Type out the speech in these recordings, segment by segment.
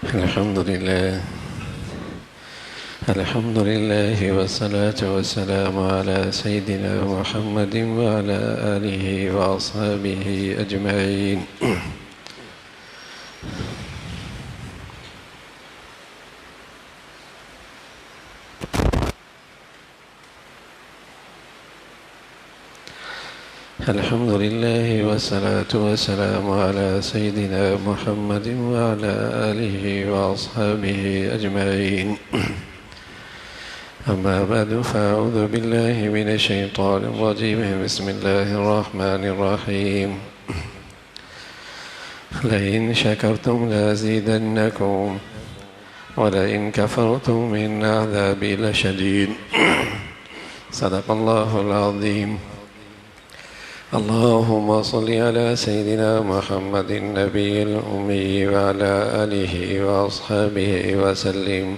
الحمد لله والصلاة والسلام على سيدنا محمد وعلى آله وأصحابه أجمعين. الحمد لله والصلاة والسلام على سيدنا محمد وعلى آله وأصحابه أجمعين. أما بعد فأعوذ بالله من الشيطان الرجيم. بسم الله الرحمن الرحيم. لئن شكرتم لأزيدنكم ولئن كفرتم إن عذابي لشديد. صدق الله العظيم. اللهم صل على سيدنا محمد النبي الأمي وعلى آله وأصحابه وسلم.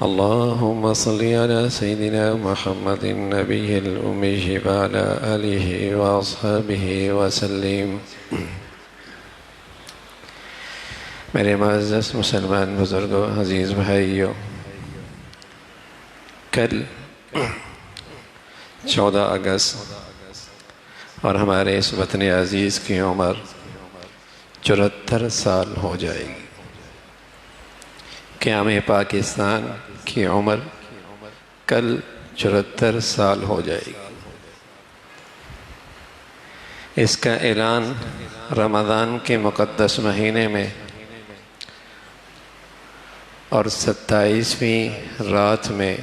اللهم صل على سيدنا محمد النبي الأمي وعلى آله وأصحابه وسلم. میرے معزز مسلمان بزرگوں، عزیز بھائیوں، کل 14 اگست اور ہمارے اس وطن عزیز کی عمر 74 سال ہو جائے گی. قیام پاکستان کی عمر کل 74 سال ہو جائے گی. اس کا اعلان رمضان کے مقدس مہینے میں اور 27ویں رات میں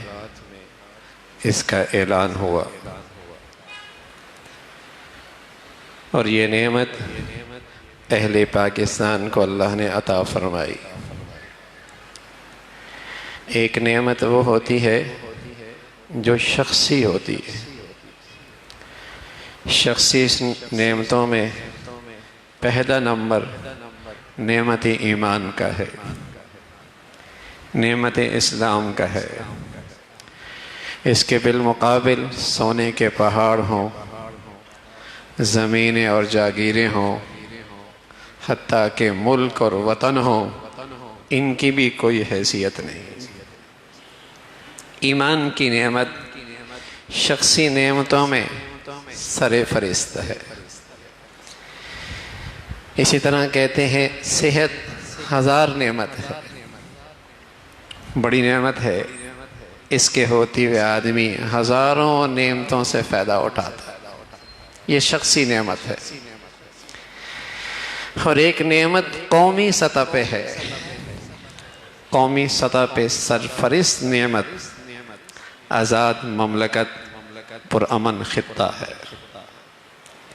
اس کا اعلان ہوا، اور یہ نعمت اہل پاکستان کو اللہ نے عطا فرمائی. ایک نعمت وہ ہوتی ہے جو شخصی ہوتی ہے. شخصی نعمتوں میں پہلا نمبر نعمت ایمان کا ہے، نعمت اسلام کا ہے. اس کے بالمقابل سونے کے پہاڑ ہوں، زمینیں اور جاگیریں ہوں، حتیٰ کہ ملک اور وطن ہوں، ان کی بھی کوئی حیثیت نہیں. ایمان کی نعمت شخصی نعمتوں میں سر فہرست ہے. اسی طرح کہتے ہیں صحت 1000 نعمت ہے، بڑی نعمت ہے. اس کے ہوتے ہوئے آدمی ہزاروں نعمتوں سے فائدہ اٹھاتا ہے. یہ شخصی نعمت ہے. اور ایک نعمت قومی سطح پہ ہے. قومی سطح پہ سرفرست نعمت آزاد مملکت، پرامن خطہ ہے.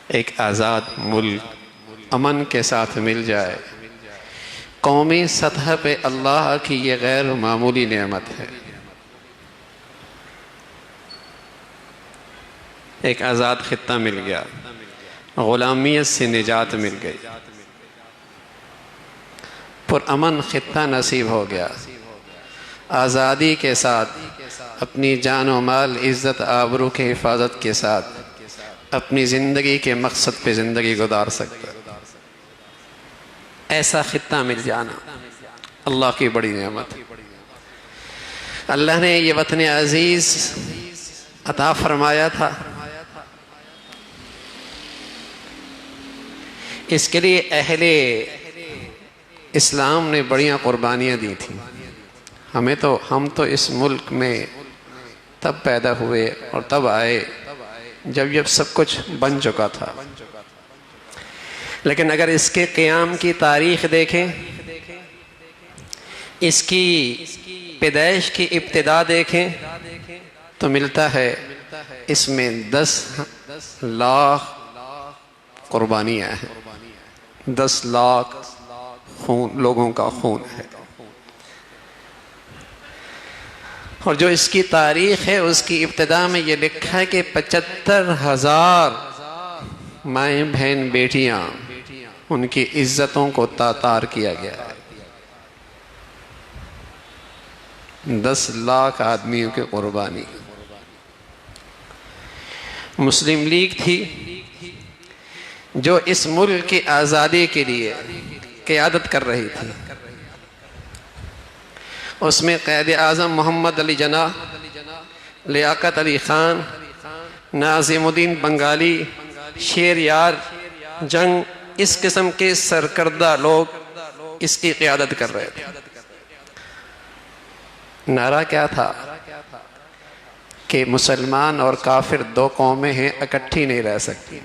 ایک آزاد ملک امن کے ساتھ مل جائے، قومی سطح پہ اللہ کی یہ غیر معمولی نعمت ہے. ایک آزاد خطہ مل گیا، غلامیت سے نجات مل گئی، پرامن خطہ نصیب ہو گیا. آزادی کے ساتھ اپنی جان و مال، عزت آبرو کی حفاظت کے ساتھ اپنی زندگی کے مقصد پہ زندگی گزار سکتا. ایسا خطہ مل جانا اللہ کی بڑی نعمت. اللہ نے یہ وطن عزیز عطا فرمایا تھا. اس کے لیے اہل اسلام نے بڑیاں قربانیاں دی تھیں. ہم تو اس ملک میں تب پیدا ہوئے اور تب آئے جب سب کچھ بن چکا تھا. لیکن اگر اس کے قیام کی تاریخ دیکھیں، اس کی پیدائش کی ابتدا دیکھیں، تو ملتا ہے اس میں 10 لاکھ قربانیاں ہیں. 10 لاکھ لوگوں کا خون ہے. اور جو اس کی تاریخ ہے، اس کی ابتدا میں یہ لکھا ہے کہ 75,000 مائیں بہن بیٹیاں، ان کی عزتوں کو تاتار کیا گیا ہے. 10 لاکھ آدمیوں کی قربانی. مسلم لیگ تھی جو اس ملک کی آزادی کے لیے قیادت کر رہی تھی. اس میں قائد اعظم محمد علی جناح، لیاقت علی خان، ناظم الدین بنگالی، شیر یار جنگ، اس قسم کے سرکردہ لوگ اس کی قیادت کر رہے تھے۔ نعرہ کیا تھا کہ مسلمان اور کافر دو قومیں ہیں، اکٹھی نہیں رہ سکتی۔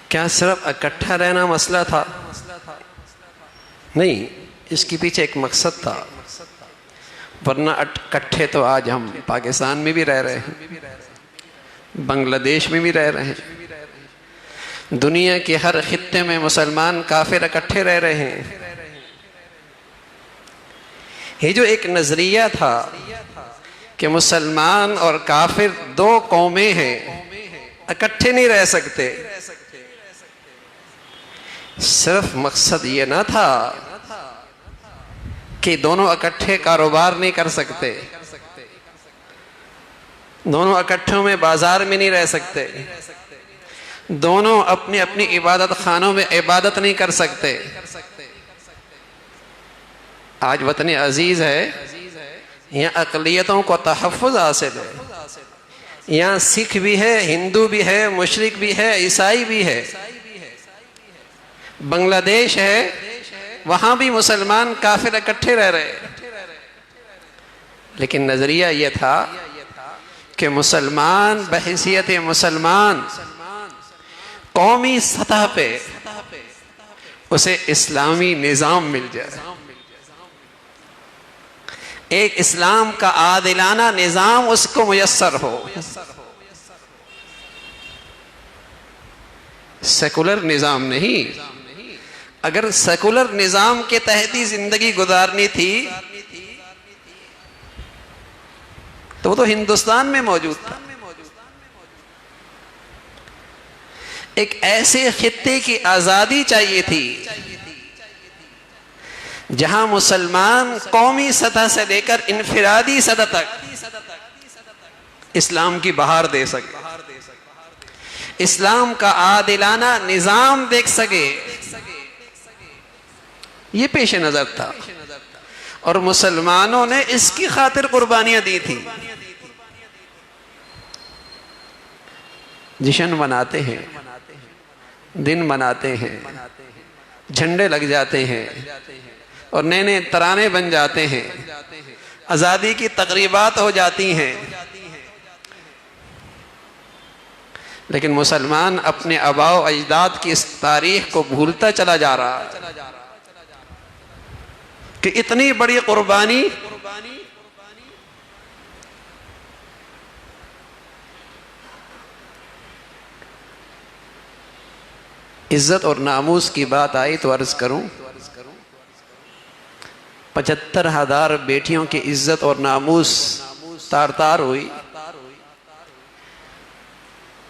کیا صرف اکٹھا رہنا مسئلہ تھا؟ نہیں، اس کے پیچھے ایک مقصد تھا، ورنہ اکٹھے تو آج ہم پاکستان میں بھی رہ رہے ہیں، بنگلہ دیش میں بھی رہ رہے ہیں، دنیا کے ہر خطے میں مسلمان کافر اکٹھے رہ رہے ہیں۔ یہ جو ایک نظریہ تھا کہ مسلمان اور کافر دو قومیں ہیں، اکٹھے نہیں رہ سکتے، صرف مقصد یہ نہ تھا کہ دونوں اکٹھے کاروبار نہیں کر سکتے، دونوں اکٹھوں میں بازار میں نہیں رہ سکتے، دونوں اپنی اپنی عبادت خانوں میں عبادت نہیں کر سکتے۔ آج وطن عزیز ہے، یہاں اقلیتوں کو تحفظ حاصل ہے، یہاں سکھ بھی ہے، ہندو بھی ہے، مشرک بھی ہے، عیسائی بھی ہے، بنگلہ دیش ہے، وہاں بھی مسلمان کافر اکٹھے رہ رہے، لیکن نظریہ یہ تھا کہ مسلمان بحیثیت مسلمان قومی سطح پہ اسے اسلامی نظام مل جائے، ایک اسلام کا عادلانہ نظام اس کو میسر ہو، سیکولر نظام نہیں۔ اگر سیکولر نظام کے تحت ہی زندگی گزارنی تھی تو وہ تو ہندوستان میں موجود تھا، ایک ایسے خطے کی آزادی چاہیے تھی جہاں مسلمان قومی سطح سے لے کر انفرادی سطح تک اسلام کی بہار دے سکے، اسلام کا عادلانہ نظام دیکھ سکے، یہ پیش نظر تھا، اور مسلمانوں نے اس کی خاطر قربانیاں دی تھی۔ جشن مناتے ہیں، دن مناتے ہیں، جھنڈے لگ جاتے ہیں، اور نئے نئے ترانے بن جاتے ہیں، آزادی کی تقریبات ہو جاتی ہیں، لیکن مسلمان اپنے آباء و اجداد کی اس تاریخ کو بھولتا چلا جا رہا ہے کہ اتنی بڑی قربانی عزت اور ناموس کی بات آئی تو عرض کروں، 75,000 بیٹیوں کی عزت اور ناموس تار تار ہوئی۔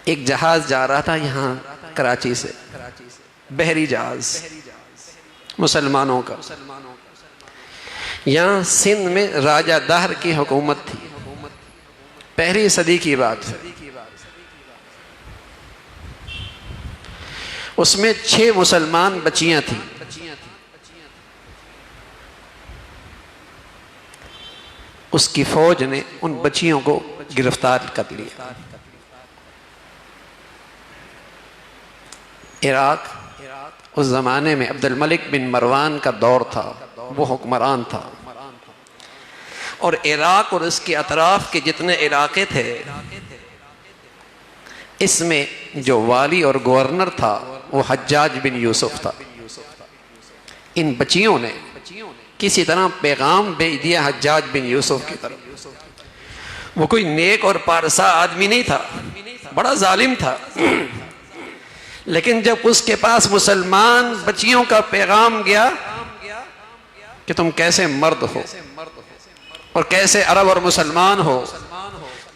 ایک جہاز جا رہا تھا یہاں کراچی سے، بحری جہاز مسلمانوں کا، یہاں سندھ میں راجہ دہر کی حکومت تھی، پہلی صدی کی بات ہے، اس میں 6 مسلمان بچیاں تھیں، اس کی فوج نے ان بچیوں کو گرفتار کر لیا۔ عراق اس زمانے میں عبد الملک بن مروان کا دور تھا، وہ حکمران تھا، اور عراق اور اس کے اطراف کے جتنے علاقے تھے اس میں جو والی اور گورنر تھا وہ حجاج بن یوسف تھا۔ ان بچیوں نے کسی طرح پیغام بھیج دیا حجاج بن یوسف کی طرف، وہ کوئی نیک اور پارسا آدمی نہیں تھا، بڑا ظالم تھا، لیکن جب اس کے پاس مسلمان بچیوں کا پیغام گیا کہ تم کیسے مرد ہو اور کیسے عرب اور مسلمان ہو،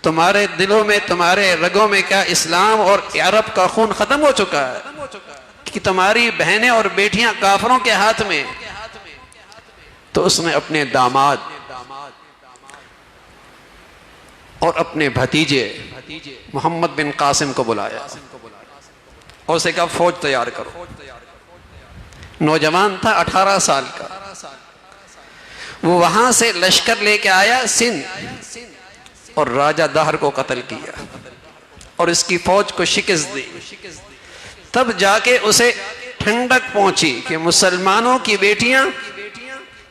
تمہارے دلوں میں تمہارے رگوں میں کیا اسلام اور عرب کا خون ختم ہو چکا ہے کہ تمہاری بہنیں اور بیٹیاں کافروں کے ہاتھ میں، تو اس نے اپنے داماد اور اپنے بھتیجے محمد بن قاسم کو بلایا، اور اسے کہا فوج تیار کرو. نوجوان تھا 18 سال کا. وہ وہاں سے لشکر لے کے آیا سندھ اور راجہ دہر کو قتل کیا اور اس کی فوج کو شکست دی. تب جا کے اسے ٹھنڈک پہنچی کہ مسلمانوں کی بیٹیاں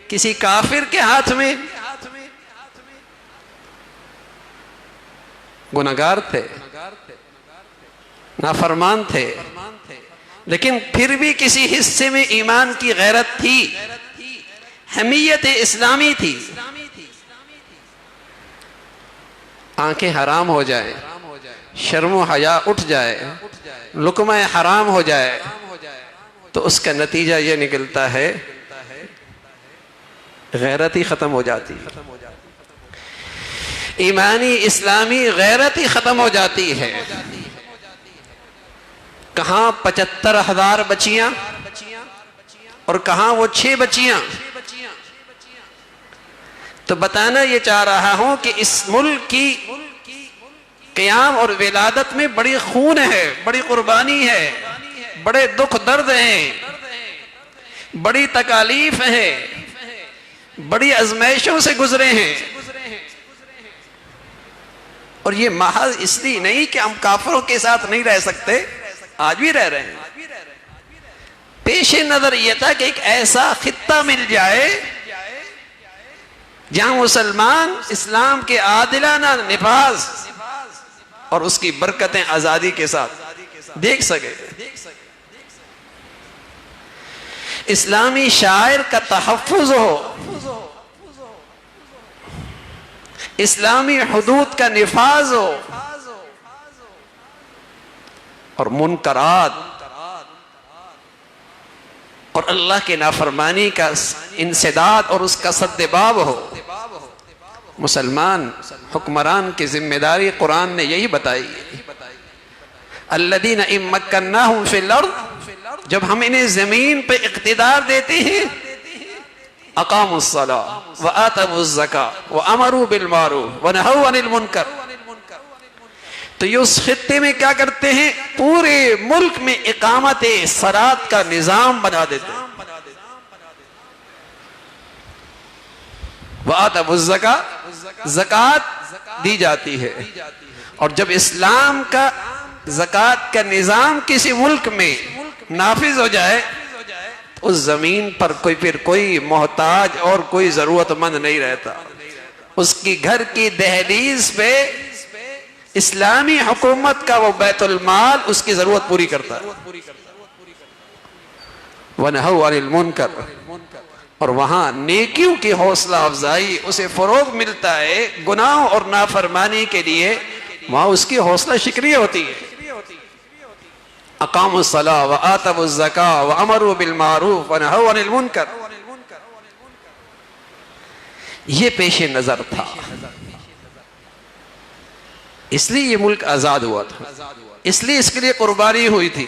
کسی کافر کے ہاتھ میں گناہگار تھے، نافرمان تھے، لیکن پھر بھی کسی حصے میں ایمان کی غیرت تھی، حمیت اسلامی تھی. آنکھیں حرام ہو جائیں، شرم و حیا اٹھ جائے، لقمہ حرام ہو جائے تو اس کا نتیجہ یہ نکلتا ہے غیرت ہی ختم ہو جاتی، ایمانی اسلامی غیرت ہی ختم ہو جاتی ہے. کہاں 75,000 بچیاں اور کہاں وہ 6 بچیاں. تو بتانا یہ چاہ رہا ہوں کہ اس ملک کی قیام اور ولادت میں بڑی خون ہے، بڑی قربانی ہے، بڑے دکھ درد ہیں، بڑی تکالیف ہیں، بڑی ازمائشوں سے گزرے ہیں. اور یہ محض اس لیے نہیں کہ ہم کافروں کے ساتھ نہیں رہ سکتے، آج بھی رہ رہے ہیں. پیش نظر یہ تھا کہ ایک ایسا خطہ مل جائے جہاں مسلمان اسلام کے عادلانہ نفاذ اور اس کی برکتیں آزادی کے ساتھ دیکھ سکے. اسلامی شاعر کا تحفظ ہو، اسلامی حدود کا نفاذ ہو اور منکرات اور اللہ کے نافرمانی کا انسداد اور اس کا سد باب ہو. مسلمان حکمران کی ذمہ داری قرآن نے یہی بتائی. الذین ان مکناہم فی الارض، جب ہم انہیں زمین پہ اقتدار دیتے ہیں، اقاموا الصلاۃ وآتوا الزکاۃ وامروا بالمعروف ونہوا عن المنکر. تو یہ اس خطے میں کیا کرتے ہیں؟ پورے ملک میں اقامت صلاۃ کا نظام بنا دیتے ہیں. وآتوا الزکاۃ، زکوٰۃ دی جاتی ہے. اور جب اسلام کا زکوٰۃ کا نظام کسی ملک میں نافذ ہو جائے اس زمین پر کوئی محتاج اور کوئی ضرورت مند نہیں رہتا. اس کی گھر کی دہلیز پہ اسلامی حکومت کا وہ بیت المال اس کی ضرورت پوری کرتا ہے. وَنَهَوْا عَنِ الْمُنْكَرِ، اور وہاں نیکیوں کی حوصلہ افزائی، اسے فروغ ملتا ہے. گناہوں اور نافرمانی کے لیے وہاں اس کی حوصلہ شکنی ہوتی ہے. اقاموا الصلاۃ وآتوا الزکاۃ وامروا بالمعروف ونہوا عن المنکر. یہ پیش نظر تھا، اس لیے یہ ملک آزاد ہوا تھا، اس لیے اس کے لیے قربانی ہوئی تھی.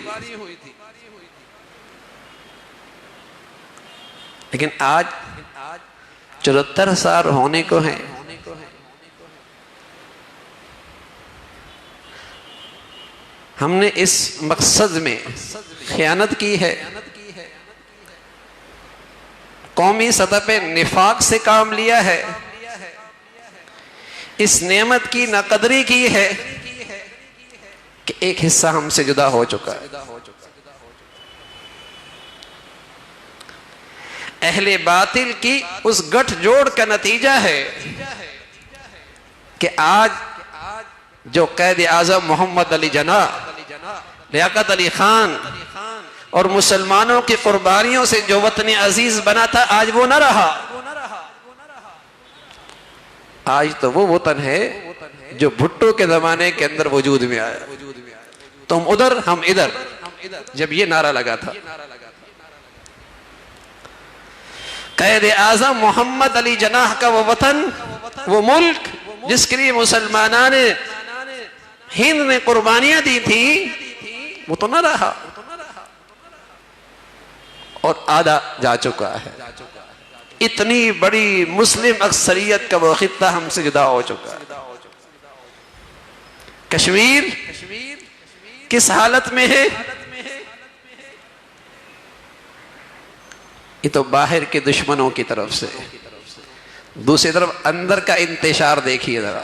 لیکن آج 74 سال ہونے کو ہیں، ہم نے اس مقصد میں خیانت کی ہے، قومی سطح پہ نفاق سے کام لیا ہے، اس نعمت کی ناقدری کی ہے کہ ایک حصہ ہم سے جدا ہو چکا ہے. اہل باطل کی اس گٹھ جوڑ کا نتیجہ ہے کہ آج جو قائد اعظم محمد علی جناح، لیاقت علی خان اور مسلمانوں کی قربانیوں سے جو وطن عزیز بنا تھا، آج وہ نہ رہا. آج تو وہ وطن ہے جو بھٹو کے زمانے کے اندر وجود میں آیا. تم ادھر ہم ادھر، جب یہ نعرہ لگا تھا. قائد اعظم محمد علی جناح کا وہ وطن، وہ ملک جس کے لیے مسلمانان ہند نے قربانیاں دی تھی، وہ تو نہ رہا اور آدھا جا چکا ہے. اتنی بڑی مسلم اکثریت کا وہ خطہ ہم سے جدا ہو چکا ہے. کشمیر کس حالت میں ہے؟ یہ تو باہر کے دشمنوں کی طرف سے، دوسری طرف اندر کا انتشار دیکھیے ذرا،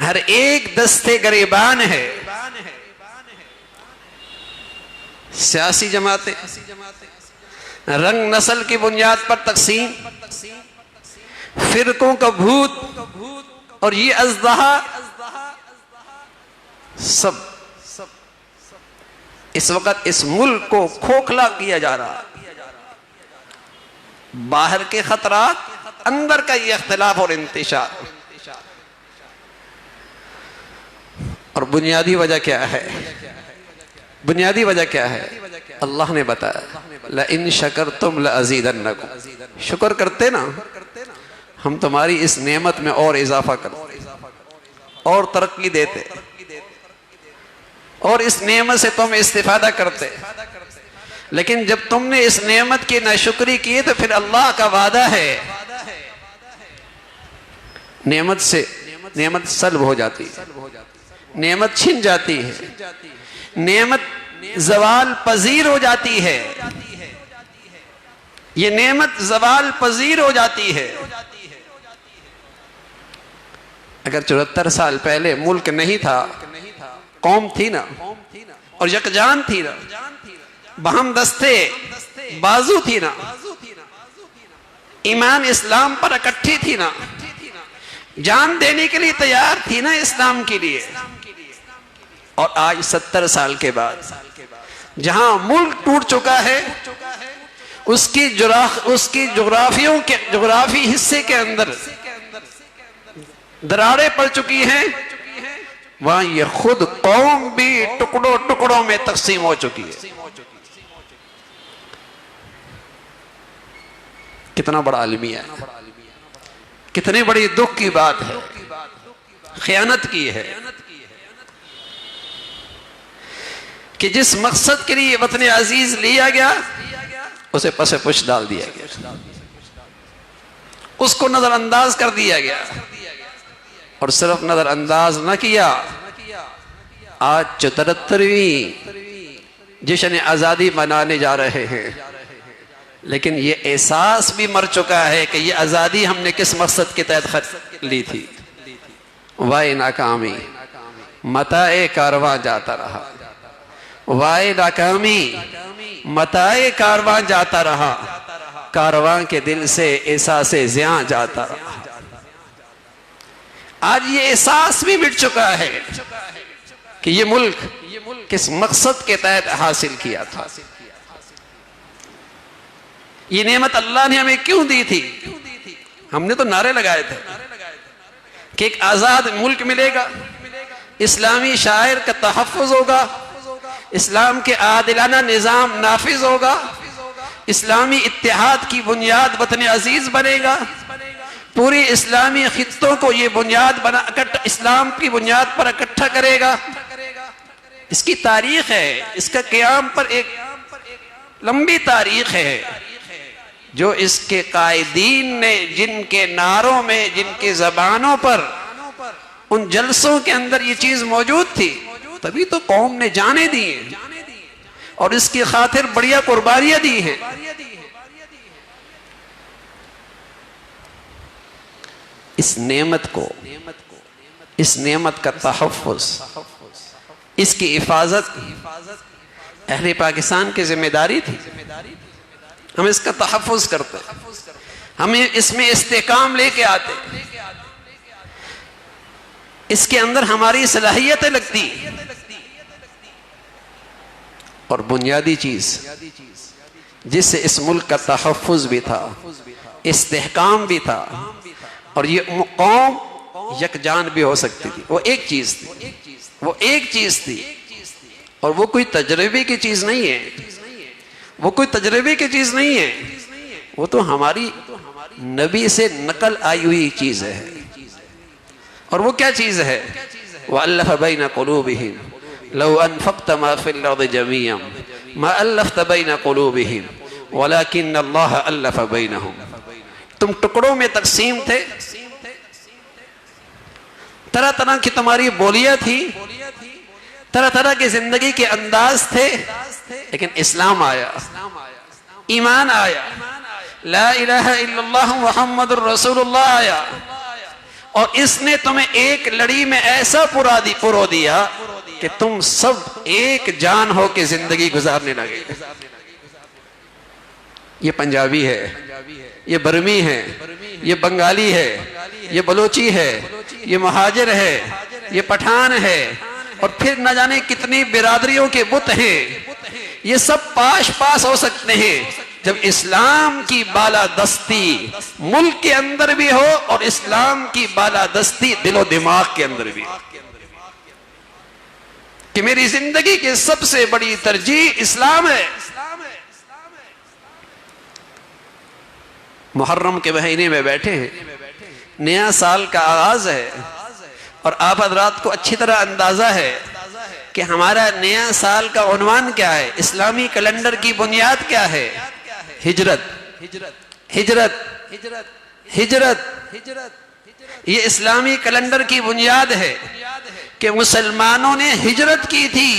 ہر ایک دستے گریبان ہے، سیاسی جماعتیں رنگ نسل کی بنیاد پر تقسیم، فرقوں کا بھوت اور یہ اژدہا، سب اس وقت اس ملک کو کھوکھلا کیا جا رہا، باہر کے خطرات، اندر کا یہ اختلاف اور انتشار، اور بنیادی وجہ کیا ہے؟ بنیادی وجہ کیا ہے؟ اللہ نے بتایا لَإِن شَكَرْتُمْ لَأَزِيدَنَّكُمْ، شکر کرتے نا ہم تمہاری اس نعمت میں اور اضافہ کرتے اور ترقی دیتے، اور اس نعمت سے تم استفادہ کرتے، لیکن جب تم نے اس نعمت کی ناشکری کی تو پھر اللہ کا وعدہ ہے نعمت سے نعمت سلب ہو جاتی ہے، نعمت چھن جاتی ہے، نعمت زوال پذیر ہو جاتی ہے، یہ نعمت زوال پذیر ہو جاتی ہے۔ اگر 74 سال پہلے ملک نہیں تھا، قوم تھی نا اور یکجان تھی نا، بہم دستے بازو تھی نا، ایمان اسلام پر اکٹھی تھی نا، جان دینے کے لیے تیار تھی نا اسلام کے لیے، اور آج 70 سال کے بعد جہاں ملک ٹوٹ چکا ہے، اس کی جغرافی حصے کے اندر دراڑیں پڑ چکی ہیں، وہاں یہ خود قوم بھی ٹکڑوں ٹکڑوں میں تقسیم ہو چکی ہے۔ کتنا بڑا المیہ ہے، کتنی بڑی دکھ کی بات ہے، خیانت کی ہے کہ جس مقصد کے لیے وطن عزیز لیا گیا اسے پس پش ڈال دیا گیا، اس کو نظر انداز کر دیا گیا، اور صرف نظر انداز نہ کیا، آج 74ویں جشن آزادی منانے جا رہے ہیں، لیکن یہ احساس بھی مر چکا ہے کہ یہ آزادی ہم نے کس مقصد کے تحت لی تھی۔ وائے ناکامی متاع کارواں جاتا رہا، وائے ناکامی متاع کارواں جاتا رہا، کارواں کے دل سے احساس زیاں جاتا رہا۔ آج یہ احساس بھی مٹ چکا ہے کہ یہ ملک کس مقصد کے تحت حاصل کیا تھا، یہ نعمت اللہ نے ہمیں کیوں دی تھی؟ ہم نے تو نعرے لگائے تھے کہ ایک آزاد ملک ملے گا، اسلامی شاعر کا تحفظ ہوگا، اسلام کے عادلانہ نظام نافذ ہوگا، اسلامی اتحاد کی بنیاد وطن عزیز بنے گا، پوری اسلامی خطوں کو یہ بنیاد اسلام کی بنیاد پر اکٹھا کرے گا۔ اس کی تاریخ ہے، اس کا قیام پر ایک لمبی تاریخ ہے، جو اس کے قائدین نے جن کے نعروں میں، جن کے زبانوں پر، ان جلسوں کے اندر یہ چیز موجود تھی، تبھی تو قوم نے جانیں دی ہیں اور اس کی خاطر بڑیا قربانیاں دی ہیں۔ اس نعمت کو، اس نعمت کا تحفظ، اس کی حفاظت اہل پاکستان کی ذمہ داری تھی۔ ہم اس کا تحفظ کرتے، ہم اس میں استحکام لے کے آتے، اس کے اندر ہماری صلاحیتیں لگتی، اور بنیادی چیز جس سے اس ملک کا تحفظ بھی تھا، استحکام بھی تھا، اور یہ قوم یکجان بھی ہو سکتی تھی، وہ ایک چیز تھی، وہ ایک چیز تھی، اور وہ کوئی تجربے کی چیز نہیں ہے، وہ کوئی تجربے کی چیز نہیں ہے، وہ تو ہماری نبی سے نقل آئی ہوئی چیز ہے۔ اور وہ کیا چیز ہے؟ وَأَلَّفَ بَيْنَ قُلُوبِهِمْ لَوْ أَنفَقْتَ مَا فِي الْأَرْضِ جَمِيعًا مَا أَلَّفْتَ بَيْنَ قُلُوبِهِمْ وَلَكِنَّ اللَّهَ أَلَّفَ بَيْنَهُمْ۔ تم ٹکڑوں میں تقسیم تھے، طرح طرح کی تمہاری بولیاں تھی، طرح طرح کی زندگی کے انداز تھے، لیکن اسلام آیا ایمان آیا، لا الہ الا اللہ محمد الرسول اللہ آیا، اور اس نے تمہیں ایک لڑی میں ایسا پرو دیا کہ تم سب ایک جان ہو کے زندگی گزارنے لگے۔ یہ پنجابی ہے، یہ برمی ہے، یہ بنگالی ہے، یہ بلوچی ہے، یہ مہاجر ہے، یہ پٹھان ہے، اور پھر نہ جانے کتنی برادریوں کے بت ہیں۔ یہ سب پاس ہو سکتے ہیں جب اسلام کی بالادستی ملک کے اندر بھی ہو اور اسلام کی بالادستی دل و دماغ کے اندر بھی ہو، کہ میری زندگی کی سب سے بڑی ترجیح اسلام ہے۔ محرم کے مہینے میں بیٹھے ہیں، نیا سال کا آغاز ہے، اور آپ حضرات کو اچھی طرح اندازہ ہے کہ ہمارا نیا سال کا عنوان کیا ہے، اسلامی کیلنڈر کی بنیاد کیا ہے؟ ہجرت، ہجرت، ہجرت۔ یہ اسلامی کیلنڈر کی بنیاد ہے کہ مسلمانوں نے ہجرت کی تھی،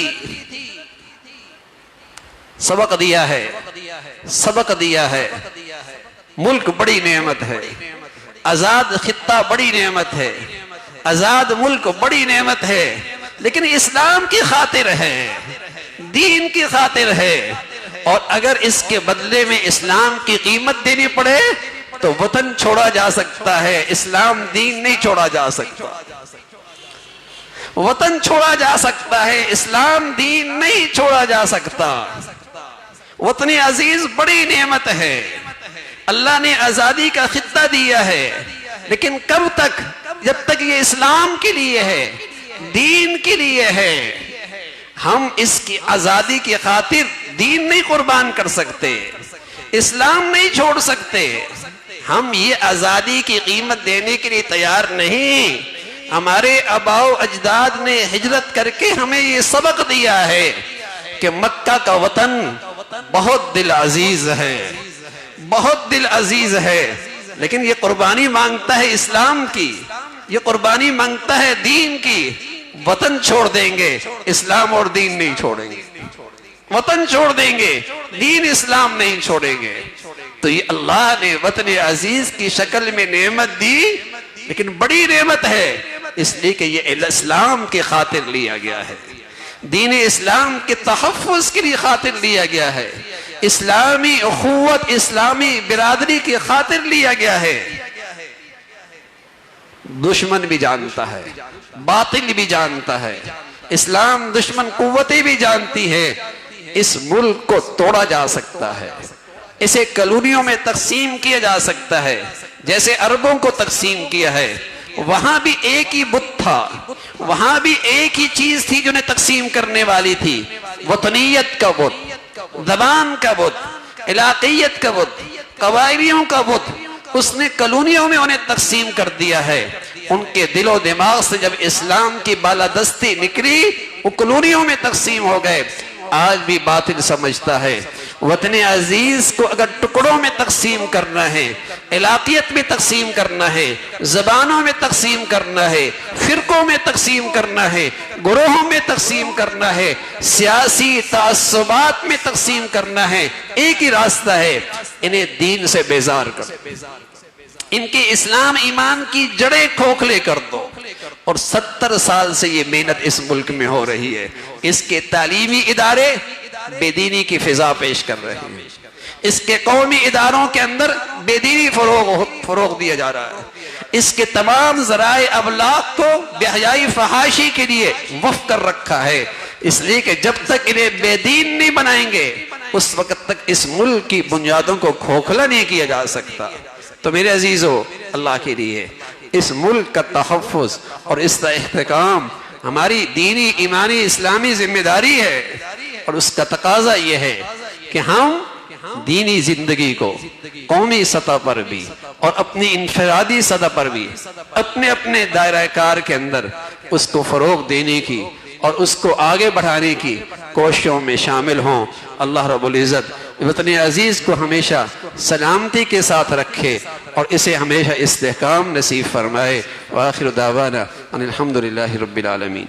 سبق دیا ہے، سبق دیا ہے۔ ملک بڑی نعمت ہے، آزاد خطہ بڑی نعمت ہے، آزاد ملک بڑی نعمت ہے، لیکن اسلام کی خاطر ہے، دین کی خاطر ہے، اور اگر اس کے بدلے میں اسلام کی قیمت دینی پڑے تو وطن چھوڑا جا سکتا ہے، اسلام دین نہیں چھوڑا جا سکتا۔ وطن چھوڑا جا سکتا ہے، اسلام دین نہیں چھوڑا جا سکتا۔ وطن عزیز بڑی نعمت ہے، اللہ نے آزادی کا خطہ دیا ہے، لیکن کب تک؟ جب تک یہ اسلام کے لیے ہے، دین کے لیے ہے۔ ہم اس کی آزادی کی خاطر دین نہیں قربان کر سکتے، اسلام نہیں چھوڑ سکتے، ہم یہ آزادی کی قیمت دینے کے لیے تیار نہیں۔ ہمارے آباء و اجداد نے ہجرت کر کے ہمیں یہ سبق دیا ہے کہ مکہ کا وطن بہت دل عزیز ہے، بہت دل عزیز ہے، لیکن یہ قربانی مانگتا ہے اسلام کی، یہ قربانی مانگتا ہے دین کی۔ وطن چھوڑ دیں گے، اسلام اور دین نہیں چھوڑیں گے، وطن چھوڑ دیں گے، دین اسلام نہیں چھوڑیں گے۔ تو یہ اللہ نے وطن عزیز کی شکل میں نعمت دی، لیکن بڑی نعمت ہے اس لیے کہ یہ اسلام کی خاطر لیا گیا ہے، دین اسلام کے تحفظ کے لیے خاطر لیا گیا ہے، اسلامی اخوت، اسلامی برادری کی خاطر لیا گیا ہے۔ دشمن بھی جانتا ہے، باطل بھی جانتا ہے، اسلام دشمن قوتیں بھی جانتی ہے، اس ملک کو توڑا جا سکتا ہے، اسے کالونیوں میں تقسیم کیا جا سکتا ہے، جیسے عربوں کو تقسیم کیا ہے۔ وہاں بھی ایک ہی بت تھا، وہاں بھی ایک ہی چیز تھی جو انہیں تقسیم کرنے والی تھی، وطنیت کا بت، زبان کا بت، علاقیت کا بت، قبائلیوں کا بت۔ اس نے کالونیوں میں انہیں تقسیم کر دیا ہے۔ ان کے دل و دماغ سے جب اسلام کی بالادستی نکلی، وہ کالونیوں میں تقسیم ہو گئے۔ آج بھی باطل سمجھتا ہے وطن عزیز کو اگر ٹکڑوں میں تقسیم کرنا ہے، علاقیت میں تقسیم کرنا ہے، زبانوں میں تقسیم کرنا ہے، فرقوں میں تقسیم کرنا ہے، گروہوں میں تقسیم کرنا ہے، سیاسی تعصبات میں تقسیم کرنا ہے، ایک ہی راستہ ہے، انہیں دین سے بیزار کر، ان کے اسلام ایمان کی جڑیں کھوکھلے کر دو۔ اور 70 سال سے یہ محنت اس ملک میں ہو رہی ہے، اس کے تعلیمی ادارے بے دینی کی فضا پیش کر رہے ہیں، اس کے قومی اداروں کے اندر بے دینی فروغ دیا جا رہا ہے، اس کے تمام ذرائع ابلاغ کو بے حیائی فحاشی کے لیے وقف کر رکھا ہے، اس لیے کہ جب تک انہیں بے دین نہیں بنائیں گے اس وقت تک اس ملک کی بنیادوں کو کھوکھلا نہیں کیا جا سکتا۔ تو میرے عزیزو، اللہ کے لیے اس ملک کا تحفظ اور اس کا احتکام ہماری دینی ایمانی اسلامی ذمہ داری ہے، اور اس کا تقاضا یہ ہے کہ ہم دینی زندگی کو قومی سطح پر بھی اور اپنی انفرادی سطح پر بھی اپنے اپنے دائرہ کار کے اندر اس کو فروغ دینے کی اور اس کو آگے بڑھانے کی کوششوں میں شامل ہوں۔ اللہ رب العزت وطن عزیز کو ہمیشہ سلامتی کے ساتھ رکھے اور اسے ہمیشہ استحکام نصیب فرمائے۔ وآخر دعوانا ان الحمدللہ رب العالمین۔